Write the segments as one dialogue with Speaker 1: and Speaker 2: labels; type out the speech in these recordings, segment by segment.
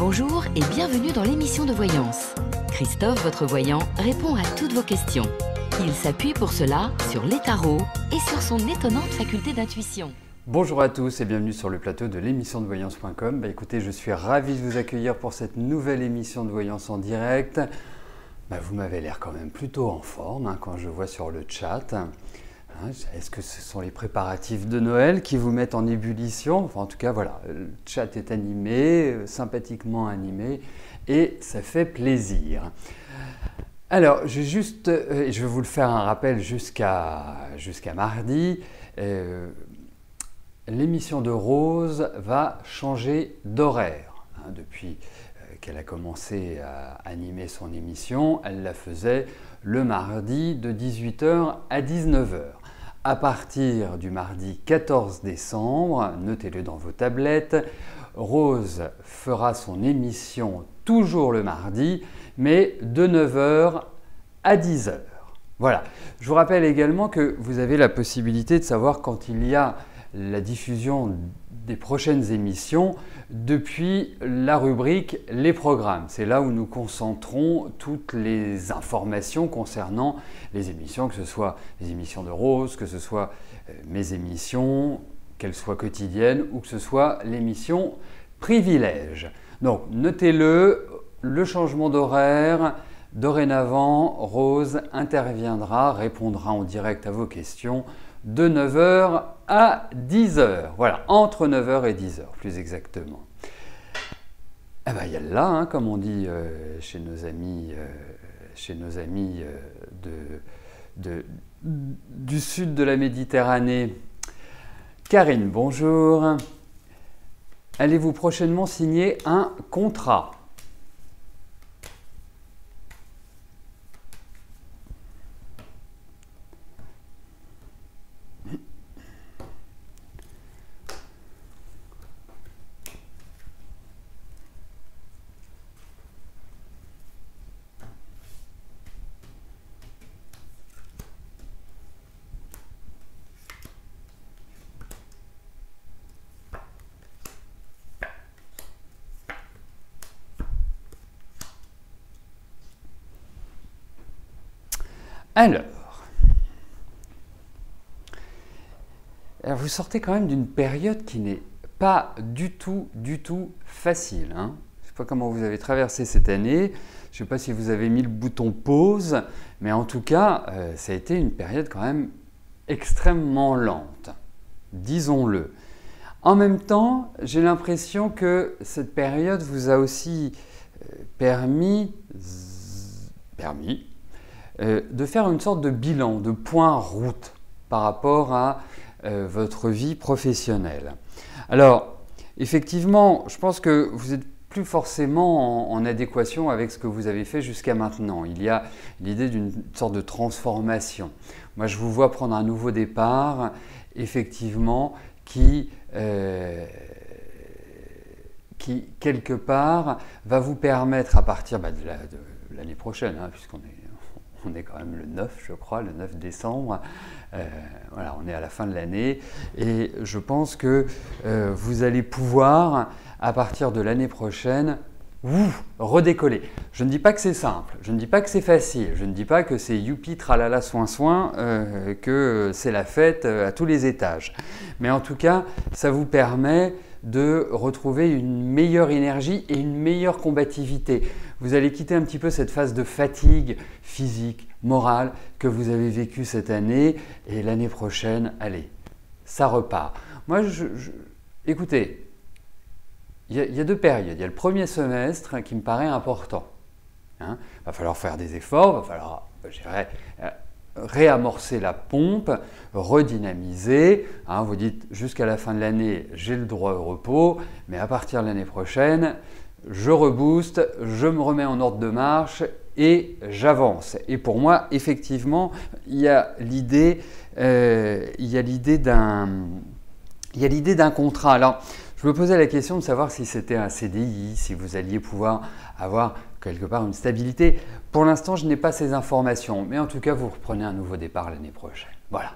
Speaker 1: Bonjour et bienvenue dans l'émission de voyance. Christophe, votre voyant, répond à toutes vos questions. Il s'appuie pour cela sur les tarots et sur son étonnante faculté d'intuition.
Speaker 2: Bonjour à tous et bienvenue sur le plateau de l'émission de voyance.com. Écoutez, je suis ravi de vous accueillir pour cette nouvelle émission de voyance en direct. Vous m'avez l'air quand même plutôt en forme quand je vois sur le chat. Est-ce que ce sont les préparatifs de Noël qui vous mettent en ébullition? Enfin, en tout cas, voilà, le chat est animé, sympathiquement animé, et ça fait plaisir. Alors, je vais vous le faire un rappel jusqu'à mardi. L'émission de Rose va changer d'horaire. Depuis qu'elle a commencé à animer son émission, elle la faisait le mardi de 18 h à 19 h. À partir du mardi 14 décembre, notez-le dans vos tablettes, Rose fera son émission toujours le mardi, mais de 9 h à 10 h. Voilà. Je vous rappelle également que vous avez la possibilité de savoir quand il y a la diffusion des prochaines émissions depuis la rubrique « Les programmes ». C'est là où nous concentrons toutes les informations concernant les émissions, que ce soit les émissions de Rose, que ce soit mes émissions, qu'elles soient quotidiennes ou que ce soit l'émission Privilège. Donc notez-le, le changement d'horaire. Dorénavant, Rose interviendra, répondra en direct à vos questions de 9 h à 10 h. Voilà, entre 9 h et 10 h, plus exactement. Il y a là, comme on dit chez nos amis, du sud de la Méditerranée. Karine, bonjour. Allez-vous prochainement signer un contrat ? Alors, vous sortez quand même d'une période qui n'est pas du tout facile. Je ne sais pas comment vous avez traversé cette année, je ne sais pas si vous avez mis le bouton pause, mais en tout cas, ça a été une période quand même extrêmement lente, disons-le. En même temps, j'ai l'impression que cette période vous a aussi permis de faire une sorte de bilan, de point route par rapport à votre vie professionnelle. Alors, effectivement, je pense que vous n'êtes plus forcément en adéquation avec ce que vous avez fait jusqu'à maintenant. Il y a l'idée d'une sorte de transformation. Moi, je vous vois prendre un nouveau départ, effectivement, qui quelque part, va vous permettre, à partir de l'année prochaine, puisqu'on est quand même le 9, je crois, le 9 décembre. Voilà, on est à la fin de l'année et je pense que vous allez pouvoir, à partir de l'année prochaine, redécoller. Je ne dis pas que c'est simple, je ne dis pas que c'est facile, je ne dis pas que c'est youpi, tralala, soin, soin, que c'est la fête à tous les étages. Mais en tout cas, ça vous permet de retrouver une meilleure énergie et une meilleure combativité. Vous allez quitter un petit peu cette phase de fatigue physique, morale que vous avez vécue cette année et l'année prochaine, allez, ça repart. Moi, écoutez, il y a deux périodes. Il y a le premier semestre qui me paraît important. Il va falloir faire des efforts, il va falloir, je dirais, réamorcer la pompe, redynamiser. Vous dites jusqu'à la fin de l'année, j'ai le droit au repos, mais à partir de l'année prochaine, je rebooste, je me remets en ordre de marche et j'avance. Et pour moi, effectivement, il y a l'idée d'un contrat. Alors, je me posais la question de savoir si c'était un CDI, si vous alliez pouvoir avoir quelque part une stabilité. Pour l'instant, je n'ai pas ces informations, mais en tout cas, vous reprenez un nouveau départ l'année prochaine. Voilà.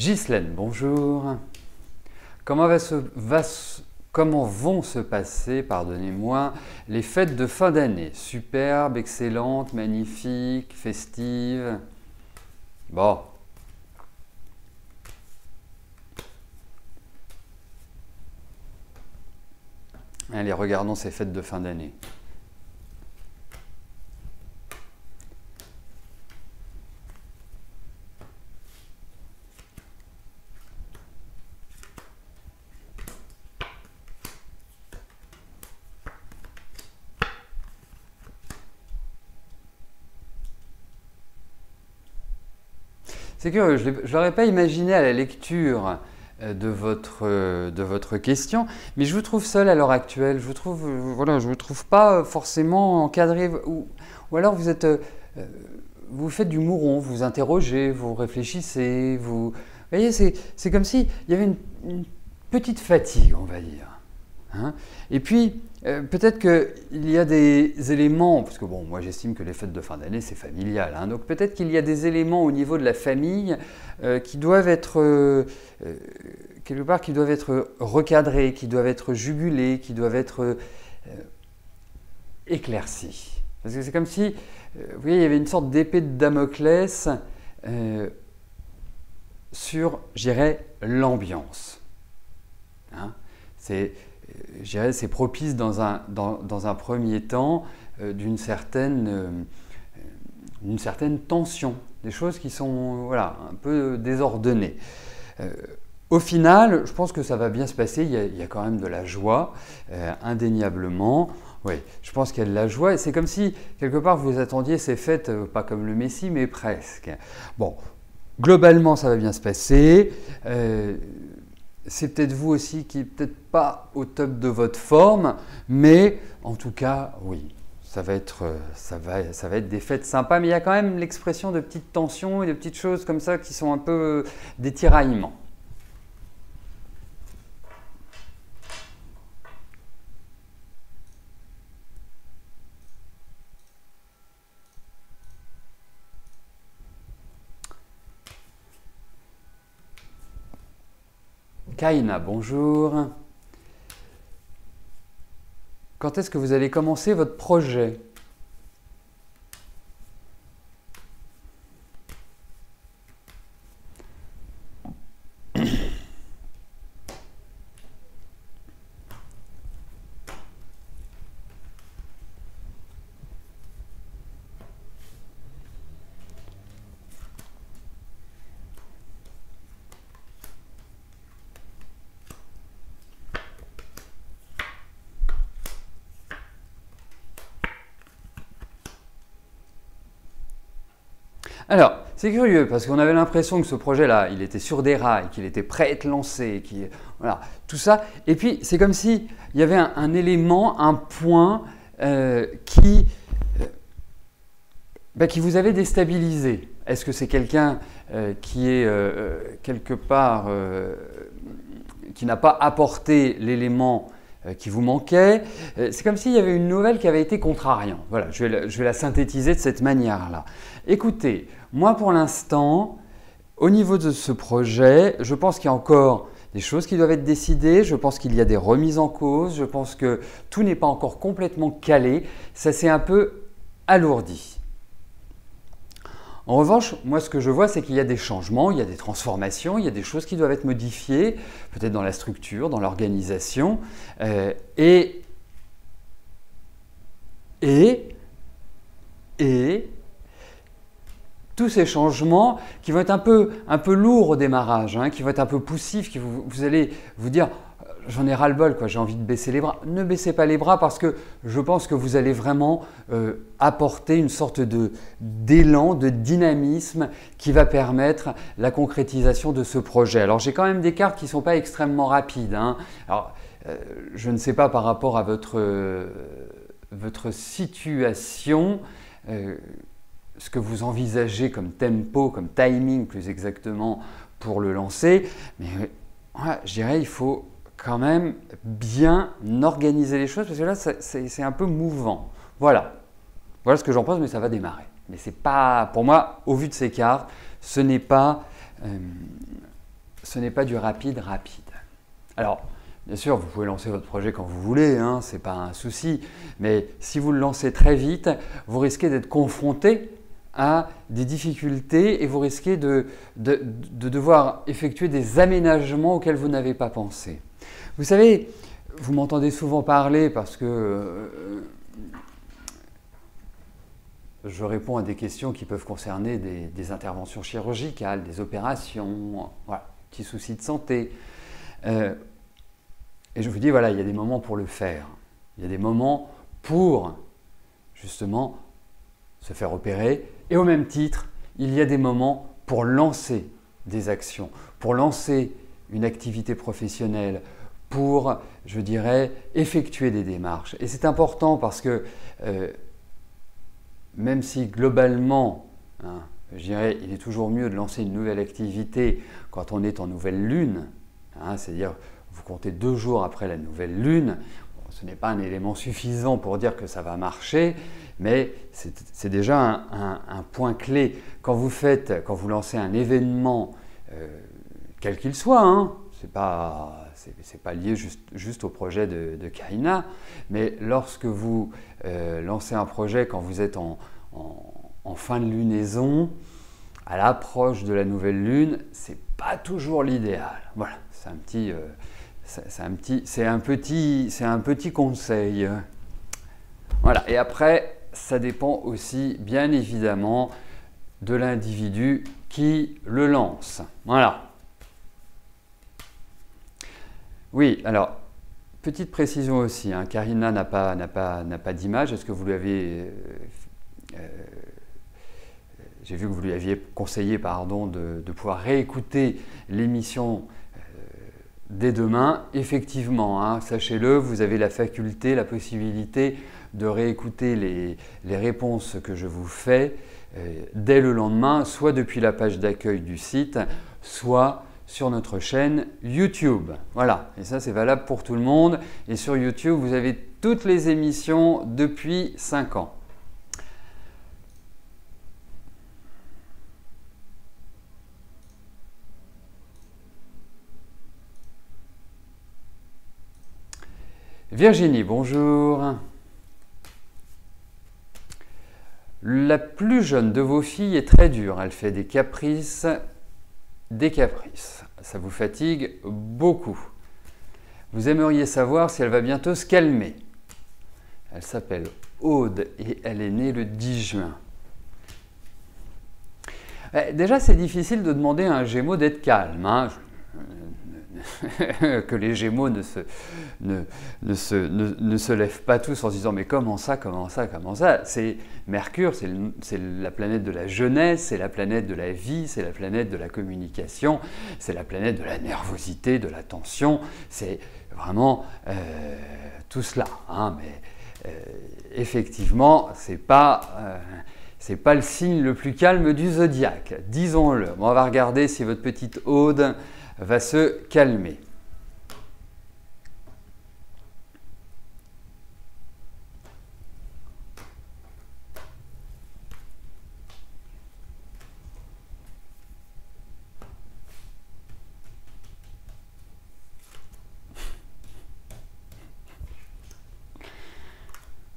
Speaker 2: Ghislaine, bonjour. Comment vont se passer, pardonnez-moi, les fêtes de fin d'année? Superbes, excellentes, magnifiques, festives? Bon. Allez, regardons ces fêtes de fin d'année. C'est curieux, je ne l'aurais pas imaginé à la lecture de votre question, mais je vous trouve seul à l'heure actuelle. Je vous trouve pas forcément encadré, ou alors vous faites du mouron, vous interrogez, vous réfléchissez, vous voyez, c'est comme s'il y avait une petite fatigue, on va dire. Hein. Et puis, peut-être qu'il y a des éléments, parce que bon, moi j'estime que les fêtes de fin d'année c'est familial, hein, donc peut-être qu'il y a des éléments au niveau de la famille qui doivent être, quelque part, qui doivent être recadrés, qui doivent être jugulés, qui doivent être éclaircis. Parce que c'est comme si, vous voyez, il y avait une sorte d'épée de Damoclès sur, je dirais, l'ambiance. Hein. C'est propice dans un premier temps d'une certaine tension, des choses qui sont voilà, un peu désordonnées. Au final, je pense que ça va bien se passer, il y a quand même de la joie, indéniablement. Oui, je pense qu'il y a de la joie et c'est comme si, quelque part, vous attendiez ces fêtes, pas comme le Messie, mais presque. Bon, globalement, ça va bien se passer. C'est peut-être vous aussi qui n'êtes peut-être pas au top de votre forme, mais en tout cas, oui, ça va être des fêtes sympas, mais il y a quand même l'expression de petites tensions et de petites choses comme ça qui sont un peu des tiraillements. Kaina, bonjour. Quand est-ce que vous allez commencer votre projet? Alors, c'est curieux parce qu'on avait l'impression que ce projet-là, il était sur des rails, qu'il était prêt à être lancé, voilà, tout ça. Et puis, c'est comme s'il y avait un élément, un point qui vous avait déstabilisé. Est-ce que c'est quelqu'un qui est quelque part, qui n'a pas apporté l'élément qui vous manquait? C'est comme s'il y avait une nouvelle qui avait été contrariante. Voilà, je vais la synthétiser de cette manière-là. Écoutez, moi pour l'instant, au niveau de ce projet, je pense qu'il y a encore des choses qui doivent être décidées, je pense qu'il y a des remises en cause, je pense que tout n'est pas encore complètement calé, ça s'est un peu alourdi. En revanche, moi ce que je vois, c'est qu'il y a des changements, il y a des transformations, il y a des choses qui doivent être modifiées, peut-être dans la structure, dans l'organisation, et tous ces changements qui vont être un peu lourds au démarrage, hein, qui vont être un peu poussifs, vous allez vous dire « j'en ai ras-le-bol, j'ai envie de baisser les bras ». Ne baissez pas les bras parce que je pense que vous allez vraiment apporter une sorte d'élan, de dynamisme qui va permettre la concrétisation de ce projet. Alors j'ai quand même des cartes qui ne sont pas extrêmement rapides. Hein. Alors, je ne sais pas par rapport à votre situation, ce que vous envisagez comme tempo, comme timing plus exactement pour le lancer, mais je dirais il faut quand même bien organiser les choses parce que là c'est un peu mouvant. Voilà ce que j'en pense, mais ça va démarrer. Mais c'est pas, pour moi, au vu de ces cartes, ce n'est pas ce n'est pas du rapide. Alors, bien sûr, vous pouvez lancer votre projet quand vous voulez, hein, ce n'est pas un souci, mais si vous le lancez très vite, vous risquez d'être confronté à des difficultés et vous risquez de devoir effectuer des aménagements auxquels vous n'avez pas pensé. Vous savez, vous m'entendez souvent parler parce que je réponds à des questions qui peuvent concerner des interventions chirurgicales, des opérations, voilà, petits soucis de santé. Et je vous dis, voilà, il y a des moments pour le faire. Il y a des moments pour, justement, se faire opérer. Et au même titre, il y a des moments pour lancer des actions, pour lancer une activité professionnelle, pour, je dirais, effectuer des démarches. Et c'est important parce que, même si globalement, hein, je dirais, il est toujours mieux de lancer une nouvelle activité quand on est en nouvelle lune, hein, c'est-à-dire vous comptez 2 jours après la nouvelle lune, bon, ce n'est pas un élément suffisant pour dire que ça va marcher, mais c'est déjà un point clé. Quand vous lancez un événement, quel qu'il soit, hein, c'est pas lié juste au projet de Karina, mais lorsque vous lancez un projet quand vous êtes en fin de lunaison, à l'approche de la nouvelle lune, c'est pas toujours l'idéal. Voilà, c'est un petit conseil. Voilà, et après, ça dépend aussi, bien évidemment, de l'individu qui le lance. Voilà. Oui, alors, petite précision aussi, hein, Karina n'a pas d'image. Est-ce que vous lui avez... j'ai vu que vous lui aviez conseillé de pouvoir réécouter l'émission dès demain. Effectivement, hein, sachez-le, vous avez la faculté, la possibilité de réécouter les réponses que je vous fais dès le lendemain, soit depuis la page d'accueil du site, soit sur notre chaîne YouTube. Voilà, et ça c'est valable pour tout le monde. Et sur YouTube, vous avez toutes les émissions depuis 5 ans. Virginie, bonjour. La plus jeune de vos filles est très dure. Elle fait des caprices. Ça vous fatigue beaucoup. Vous aimeriez savoir si elle va bientôt se calmer. Elle s'appelle Aude et elle est née le 10 juin. Déjà, c'est difficile de demander à un Gémeaux d'être calme, hein. Que les Gémeaux ne se lèvent pas tous en se disant « mais comment ça ?» C'est Mercure, c'est la planète de la jeunesse, c'est la planète de la vie, c'est la planète de la communication, c'est la planète de la nervosité, de la tension, c'est vraiment tout cela, hein, mais effectivement, c'est pas le signe le plus calme du zodiaque, disons-le. Bon, on va regarder si votre petite Aude va se calmer.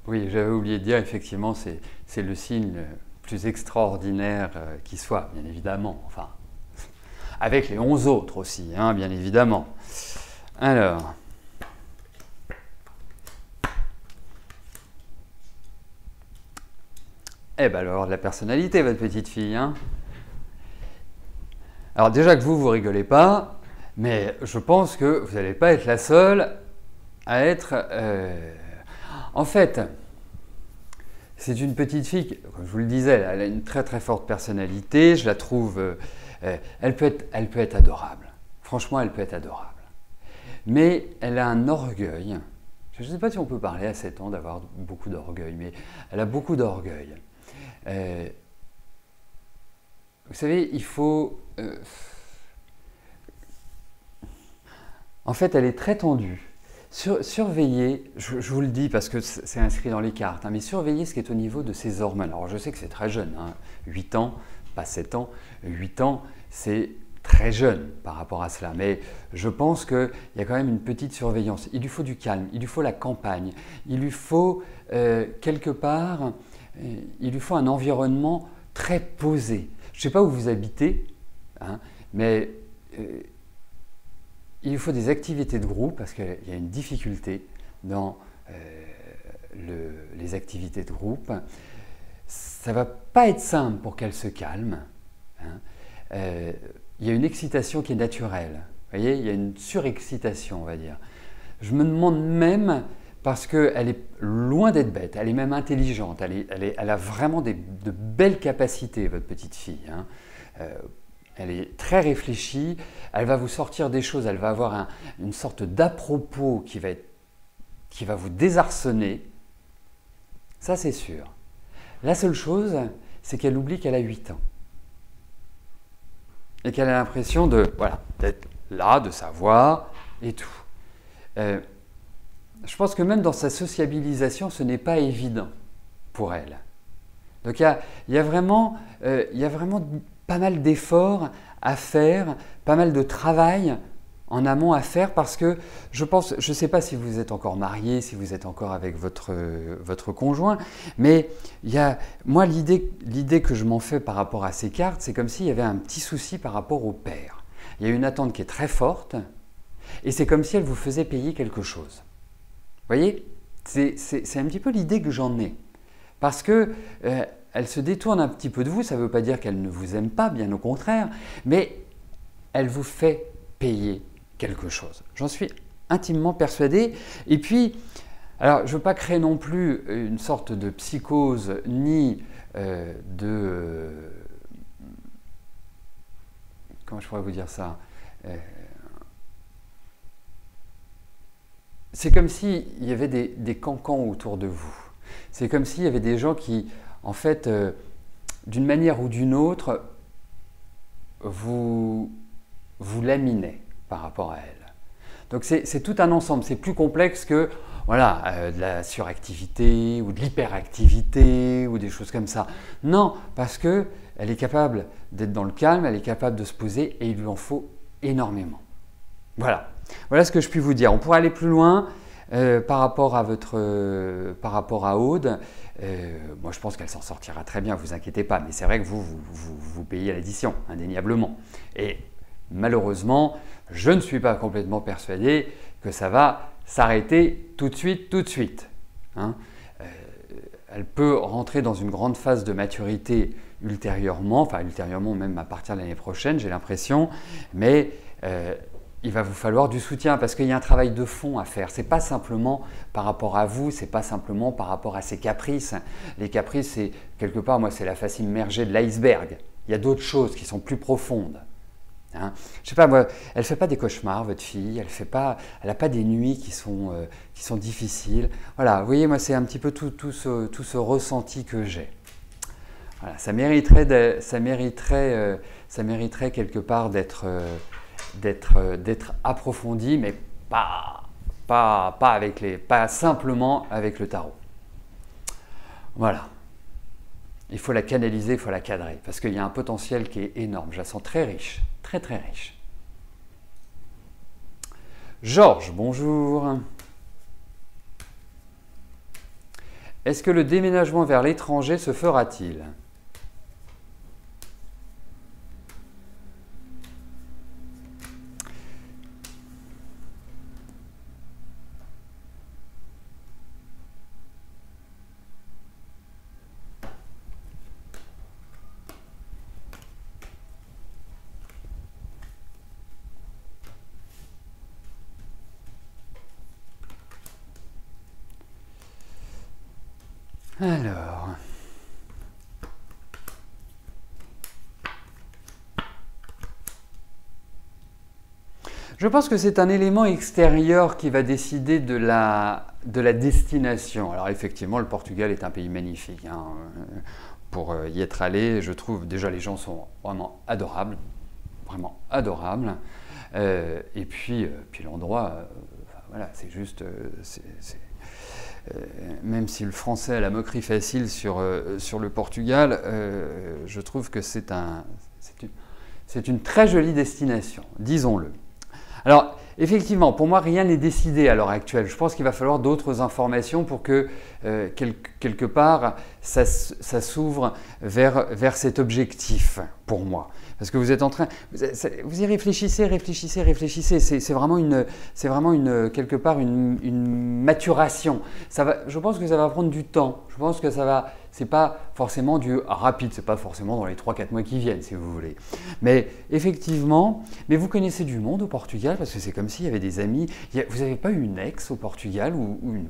Speaker 2: Oui, j'avais oublié de dire, effectivement, c'est le signe le plus extraordinaire qui soit, bien évidemment. Enfin, avec les 11 autres aussi, hein, bien évidemment. Alors, eh bien alors, de la personnalité, votre petite fille, hein. Alors déjà que vous rigolez pas, mais je pense que vous n'allez pas être la seule à être... En fait, c'est une petite fille, comme je vous le disais, elle a une très très forte personnalité, je la trouve... elle peut être adorable. Franchement, elle peut être adorable. Mais elle a un orgueil. Je ne sais pas si on peut parler à 7 ans d'avoir beaucoup d'orgueil, mais elle a beaucoup d'orgueil. Vous savez, il faut... en fait, elle est très tendue. Surveillez, je vous le dis parce que c'est inscrit dans les cartes, hein, mais surveillez ce qui est au niveau de ses hormones. Alors je sais que c'est très jeune, hein, 8 ans, pas 7 ans, 8 ans, c'est très jeune par rapport à cela, mais je pense qu'il y a quand même une petite surveillance. Il lui faut du calme, il lui faut la campagne, il lui faut quelque part, il lui faut un environnement très posé. Je ne sais pas où vous habitez, hein, mais il lui faut des activités de groupe parce qu'il y a une difficulté dans les activités de groupe. Ça ne va pas être simple pour qu'elle se calme. Hein. Il y a une excitation qui est naturelle. Vous voyez, il y a une surexcitation, on va dire. Je me demande même, parce qu'elle est loin d'être bête, elle est même intelligente, elle a vraiment de belles capacités, votre petite fille. Hein. Elle est très réfléchie, elle va vous sortir des choses, elle va avoir une sorte d'à-propos qui va vous désarçonner. Ça, c'est sûr. La seule chose, c'est qu'elle oublie qu'elle a 8 ans. Et qu'elle a l'impression d'être là, de savoir et tout. Je pense que même dans sa sociabilisation, ce n'est pas évident pour elle. Donc il y a vraiment pas mal d'efforts à faire, pas mal de travail en amont à faire parce que je ne sais pas si vous êtes encore marié, si vous êtes encore avec votre conjoint, mais moi l'idée que je m'en fais par rapport à ces cartes, c'est comme s'il y avait un petit souci par rapport au père. Il y a une attente qui est très forte et c'est comme si elle vous faisait payer quelque chose. Vous voyez, c'est un petit peu l'idée que j'en ai. Parce que elle se détourne un petit peu de vous, ça ne veut pas dire qu'elle ne vous aime pas, bien au contraire, mais elle vous fait payer quelque chose. J'en suis intimement persuadé. Et puis, alors je ne veux pas créer non plus une sorte de psychose ni comment je pourrais vous dire ça c'est comme s'il y avait des cancans autour de vous. C'est comme s'il y avait des gens qui, en fait, d'une manière ou d'une autre, vous laminaient par rapport à elle. Donc c'est tout un ensemble, c'est plus complexe que de la suractivité ou de l'hyperactivité ou des choses comme ça. Non, parce qu'elle est capable d'être dans le calme, elle est capable de se poser et il lui en faut énormément. Voilà ce que je puis vous dire. On pourrait aller plus loin par rapport à Aude. Moi, je pense qu'elle s'en sortira très bien, vous inquiétez pas. Mais c'est vrai que vous payez l'addition, indéniablement. Et malheureusement, je ne suis pas complètement persuadé que ça va s'arrêter tout de suite. Hein. Elle peut rentrer dans une grande phase de maturité ultérieurement même à partir de l'année prochaine, j'ai l'impression. Mais il va vous falloir du soutien parce qu'il y a un travail de fond à faire. Ce n'est pas simplement par rapport à vous, ce n'est pas simplement par rapport à ses caprices. Les caprices, c'est quelque part, moi, c'est la face immergée de l'iceberg. Il y a d'autres choses qui sont plus profondes. Hein. Je sais pas, moi, elle ne fait pas des cauchemars, votre fille, elle n'a pas des nuits qui sont difficiles. Voilà, vous voyez, moi, c'est un petit peu tout ce ressenti que j'ai. Voilà, ça mériterait quelque part d'être approfondi, mais pas simplement avec le tarot. Voilà. Il faut la canaliser, il faut la cadrer, parce qu'il y a un potentiel qui est énorme. Je la sens très riche, très très riche. Georges, bonjour. Est-ce que le déménagement vers l'étranger se fera-t-il ? Alors, je pense que c'est un élément extérieur qui va décider de la destination. Alors effectivement, le Portugal est un pays magnifique. Hein. Pour y être allé, je trouve déjà les gens sont vraiment adorables. Et puis l'endroit, voilà, c'est juste... même si le français a la moquerie facile sur le Portugal, je trouve que c'est c'est une très jolie destination, disons-le. Alors, effectivement, pour moi, rien n'est décidé à l'heure actuelle. Je pense qu'il va falloir d'autres informations pour que, quelque part, ça s'ouvre vers cet objectif, pour moi. Parce que vous êtes en train, vous y réfléchissez. C'est vraiment quelque part une maturation. Je pense que ça va prendre du temps. Je pense que c'est pas forcément du rapide. C'est pas forcément dans les 3-4 mois qui viennent, si vous voulez. Mais effectivement, vous connaissez du monde au Portugal parce que c'est comme s'il y avait des amis. Vous n'avez pas eu une ex au Portugal ou une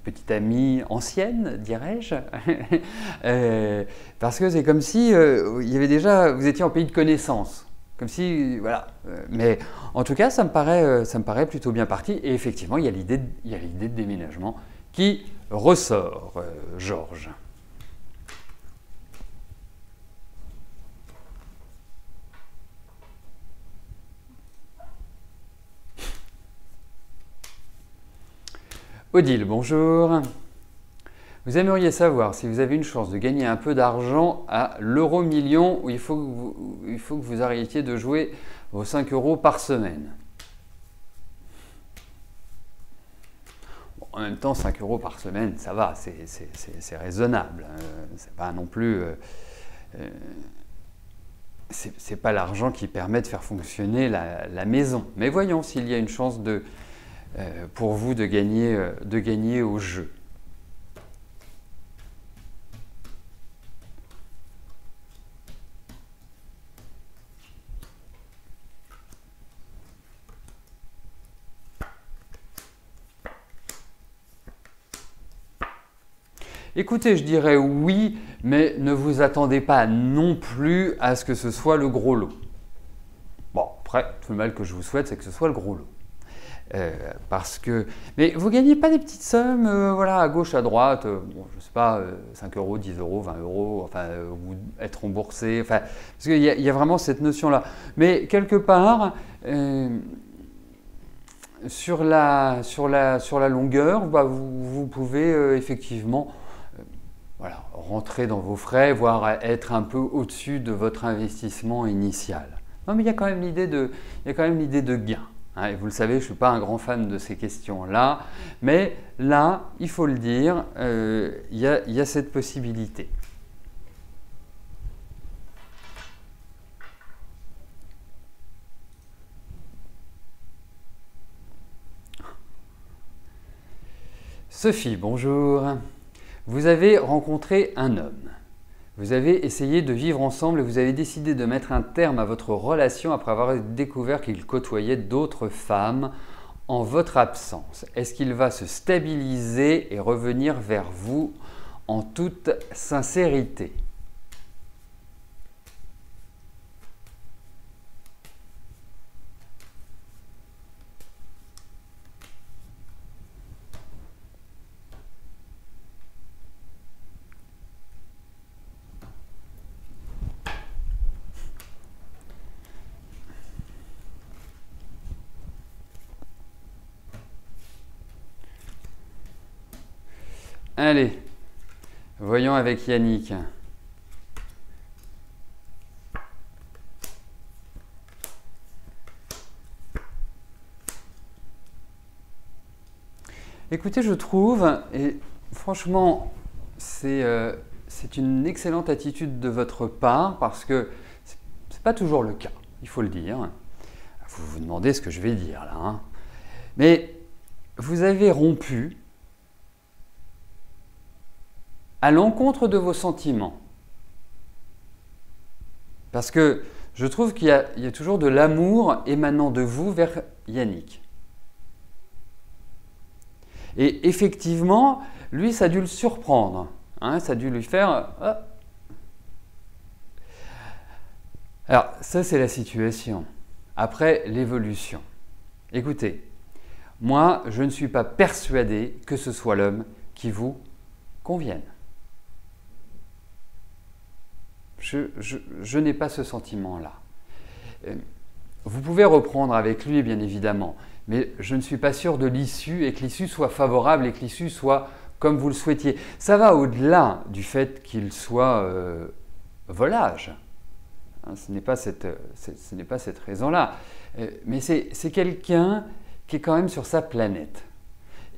Speaker 2: petite amie ancienne, dirais-je. Parce que c'est comme si il y avait déjà, vous étiez en pays de connaissance. Comme si, voilà. Mais en tout cas, ça me paraît plutôt bien parti. Et effectivement, il y a l'idée de déménagement qui ressort, Georges. Odile, bonjour. Vous aimeriez savoir si vous avez une chance de gagner un peu d'argent à l'euro million où il faut que vous arrêtiez de jouer vos 5 € par semaine. Bon, en même temps, 5 € par semaine, ça va, c'est raisonnable. C'est pas non plus... c'est pas l'argent qui permet de faire fonctionner la maison. Mais voyons s'il y a une chance pour vous de gagner au jeu. Écoutez, je dirais oui, mais ne vous attendez pas non plus à ce que ce soit le gros lot. Bon, après, tout le mal que je vous souhaite, c'est que ce soit le gros lot. Mais vous ne gagnez pas des petites sommes, voilà, à gauche, à droite, bon, je ne sais pas, 5 €, 10 €, 20 €, enfin, ou être remboursé, enfin, parce qu'il y a vraiment cette notion-là. Mais quelque part, sur la longueur, vous pouvez effectivement voilà, rentrer dans vos frais, voire être un peu au-dessus de votre investissement initial. Non, mais il y a quand même l'idée de gain. Hein, et vous le savez, je ne suis pas un grand fan de ces questions-là, mais là, il faut le dire, il y a cette possibilité. Sophie, bonjour. Vous avez rencontré un homme. Vous avez essayé de vivre ensemble et vous avez décidé de mettre un terme à votre relation après avoir découvert qu'il côtoyait d'autres femmes en votre absence. Est-ce qu'il va se stabiliser et revenir vers vous en toute sincérité ? Allez, voyons avec Yannick. Écoutez, je trouve, et franchement, c'est une excellente attitude de votre part parce que ce n'est pas toujours le cas, il faut le dire. Vous vous demandez ce que je vais dire là. Hein. Mais vous avez rompu à l'encontre de vos sentiments. Parce que je trouve qu'il y a toujours de l'amour émanant de vous vers Yannick. Et effectivement, lui, ça a dû le surprendre. Hein, ça a dû lui faire... Oh. Alors, ça, c'est la situation. Après, l'évolution. Écoutez, moi, je ne suis pas persuadé que ce soit l'homme qui vous convienne. Je n'ai pas ce sentiment-là. Vous pouvez reprendre avec lui, bien évidemment, mais je ne suis pas sûr de l'issue et que l'issue soit favorable et que l'issue soit comme vous le souhaitiez. Ça va au-delà du fait qu'il soit volage. hein, ce n'est pas cette raison-là. Mais c'est quelqu'un qui est quand même sur sa planète.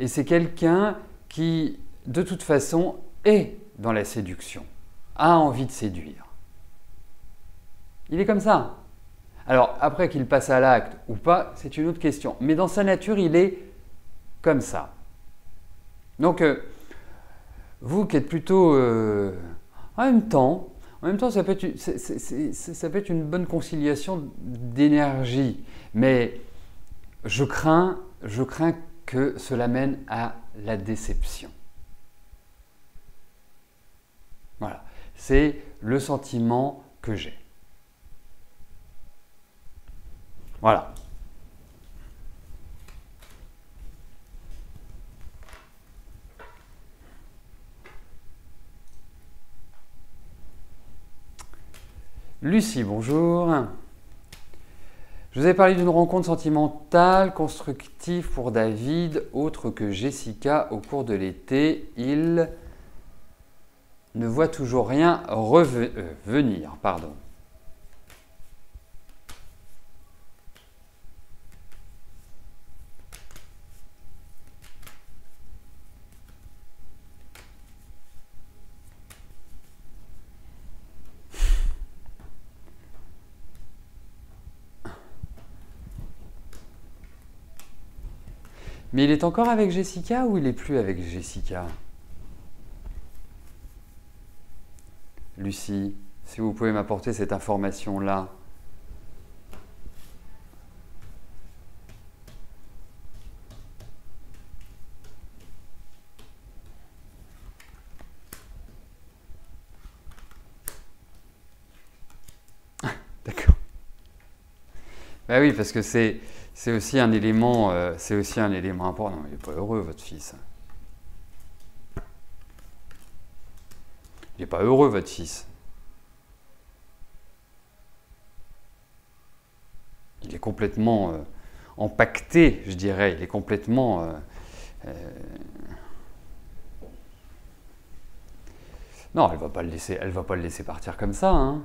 Speaker 2: Et c'est quelqu'un qui, de toute façon, est dans la séduction, a envie de séduire. Il est comme ça. Alors, après qu'il passe à l'acte ou pas, c'est une autre question. Mais dans sa nature, il est comme ça. Donc, vous qui êtes plutôt... en même temps, ça peut être une bonne conciliation d'énergie. Mais je crains que cela mène à la déception. Voilà, c'est le sentiment que j'ai. Voilà. Lucie, bonjour. Je vous ai parlé d'une rencontre sentimentale, constructive pour David, autre que Jessica au cours de l'été. Il ne voit toujours rien venir. Pardon. Mais il est encore avec Jessica ou il n'est plus avec Jessica? Lucie, si vous pouvez m'apporter cette information-là. D'accord. Ben oui, parce que c'est aussi un élément, important. Non, il n'est pas heureux, votre fils. Il n'est pas heureux, votre fils. Il est complètement empaqueté, je dirais. Il est complètement... Non, elle ne va pas le laisser partir comme ça. Hein.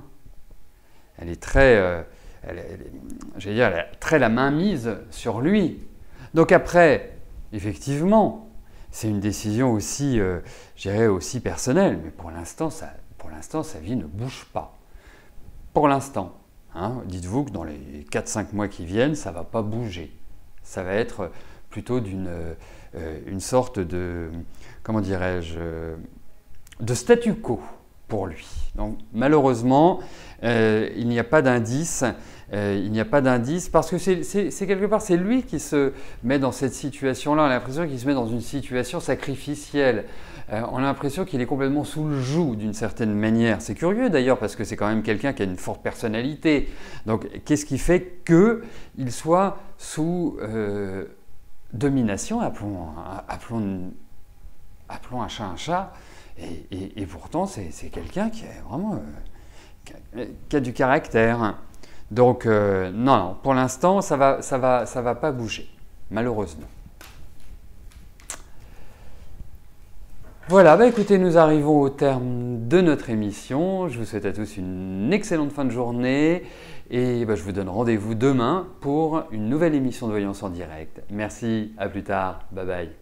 Speaker 2: Elle est très... elle a très la main mise sur lui. Donc après, effectivement, c'est une décision aussi, je dirais, aussi personnelle. Mais pour l'instant, sa vie ne bouge pas. Pour l'instant. Hein, dites-vous que dans les 4-5 mois qui viennent, ça ne va pas bouger. Ça va être plutôt une sorte de, comment dirais-je, de statu quo pour lui. Donc malheureusement, il n'y a pas d'indice. Il n'y a pas d'indice parce que c'est quelque part, c'est lui qui se met dans cette situation-là. On a l'impression qu'il se met dans une situation sacrificielle. On a l'impression qu'il est complètement sous le joug d'une certaine manière. C'est curieux d'ailleurs parce que c'est quand même quelqu'un qui a une forte personnalité. Donc qu'est-ce qui fait qu'il soit sous domination, appelons un chat, et pourtant c'est quelqu'un qui est vraiment qui a du caractère. Donc non, pour l'instant ça va pas bouger, malheureusement. Voilà, écoutez, nous arrivons au terme de notre émission. Je vous souhaite à tous une excellente fin de journée et je vous donne rendez-vous demain pour une nouvelle émission de Voyance en direct. Merci, à plus tard, bye bye.